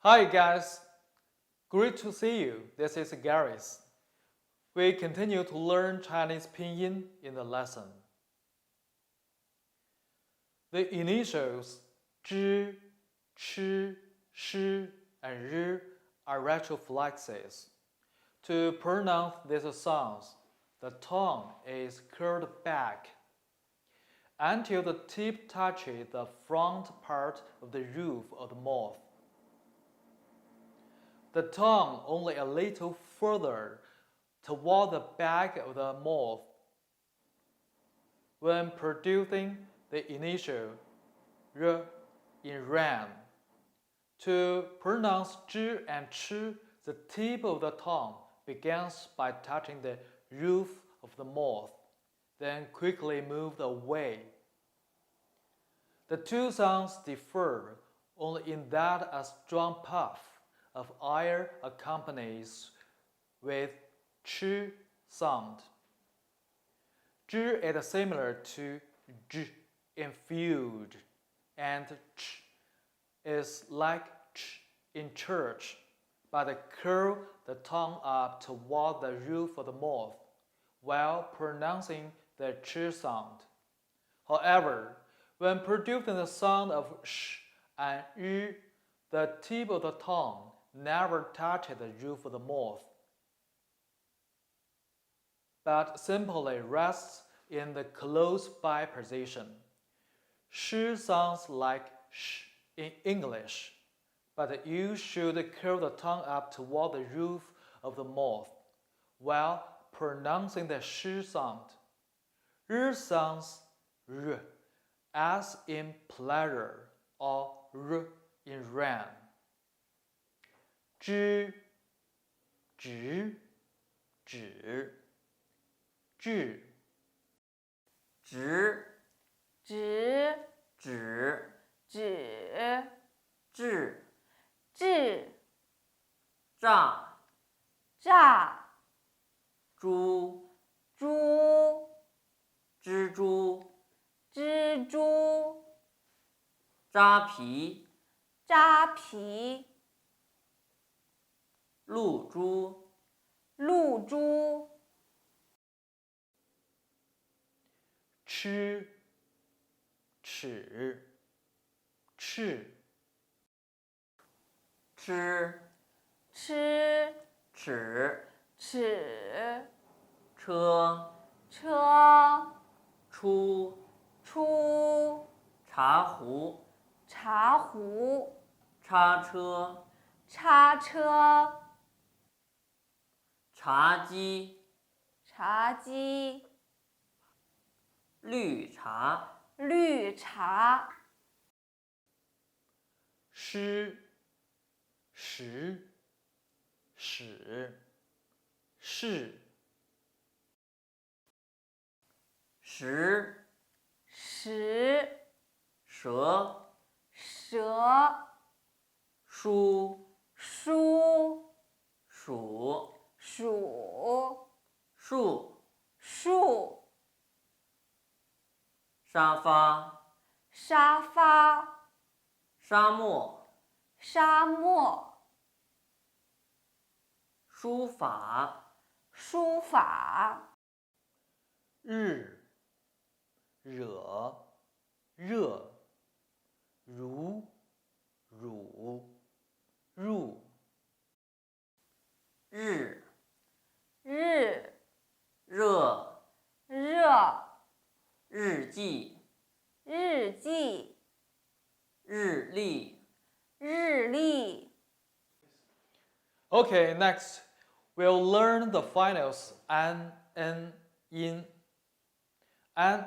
Hi guys, great to see you. This is Gareth. We continue to learn Chinese pinyin in the lesson. The initials zhi, chi, shi, and r are retroflexes. To pronounce these sounds, the tongue is curled back until the tip touches the front part of the roof of the mouth. The tongue only a little further toward the back of the mouth when producing the initial r in ran. To pronounce zhi and chi, the tip of the tongue begins by touching the roof of the mouth, then quickly moved away. The two sounds differ only in that a strong puff of air accompanies with chi sound. Zhi is similar to zh in field, and ch is like ch in church, but curl the tongue up toward the roof of the mouth while pronouncing the ch sound. However, when producing the sound of sh and y, the tip of the tongue never touches the roof of the mouth, but simply rests in the close-by position. Sh sounds like sh in English, but you should curl the tongue up toward the roof of the mouth while pronouncing the sh sound. R sounds r, as in pleasure, or r in ran. Zhi, zhi, zhi, zhi, 直直指指智智炸炸猪猪蜘蛛蜘蛛扎皮扎皮露珠露珠吃，齿，赤，吃吃齿齿车车出出茶壶茶壶叉车叉车茶几茶几绿茶绿茶诗，时，始，是，石石蛇蛇书书鼠鼠树树沙发沙发沙漠沙漠书法书法日，惹，热，如，乳，入，日日热热日记日记日历日历 Okay, next, we'll learn the finals an, in, and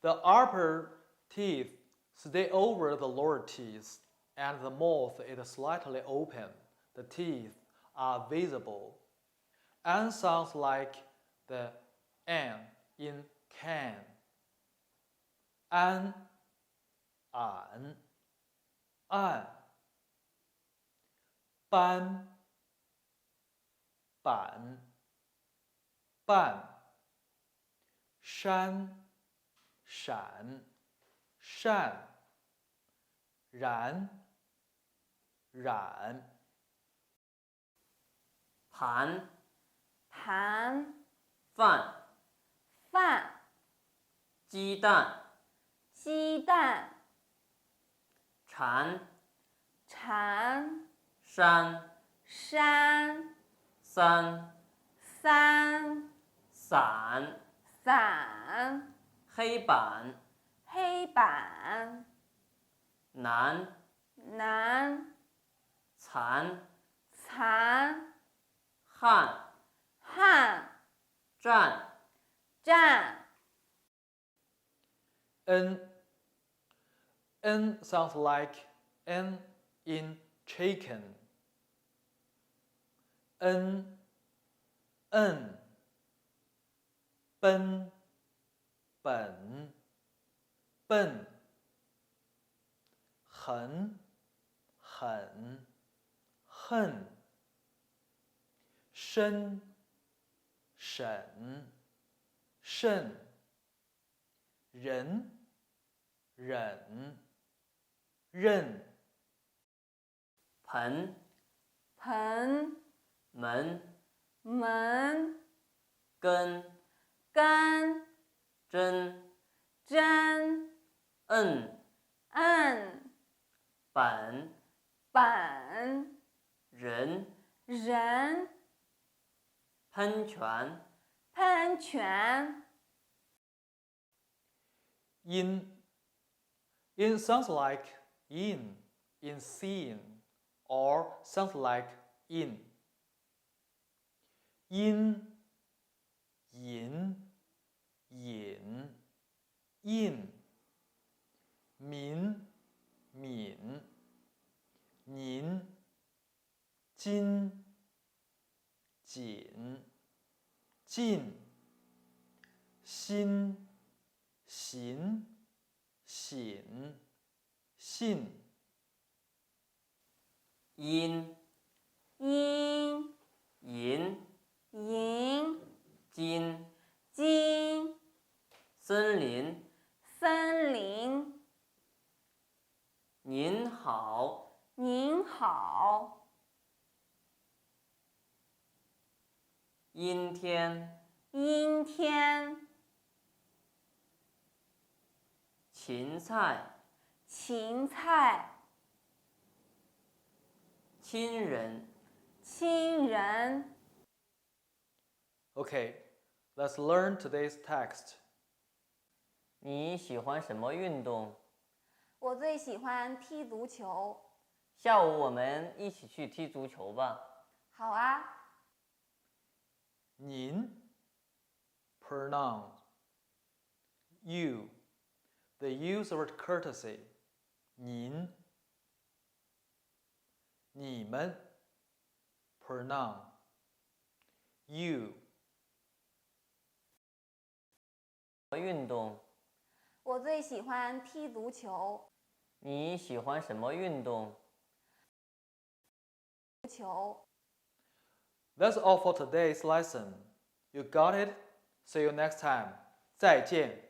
the upper teeth stay over the lower teeth, and the mouth is slightly open. The teeth are visible. An sounds like the n in can. An, an, ban,板，半，山，闪，扇，然，染，盘，盘，饭，饭，鸡蛋，鸡蛋，蝉，蝉，山，山，三，三，伞，伞，黑板，黑板，南，南，残，残，汉，汉，站，站。N sounds like N in chicken. N,奔，本，笨，很，很，恨，深，审，慎，人，忍，任，盆，盆，门，门，根，根，针，针，摁，摁，板，板，人，人，喷泉，喷泉。In sounds like in seeing, or sounds like in. 因，引，引，印，民，敏，您，金，紧，进，心，行，醒，信，阴，阴，银，银，金，金，森林，森林。您好，您好。阴天，阴天。芹菜，芹菜。亲人，亲人。 Okay, let's learn today's text. 你喜欢什么运动？我最喜欢踢足球。下午我们一起去踢足球吧。好啊。您 pronoun you, the use of courtesy 您，你们 pronoun you. 运动，我最喜欢踢足球。你喜欢什么运动？足球。 That's all for today's lesson. You got it? See you next time. 再见。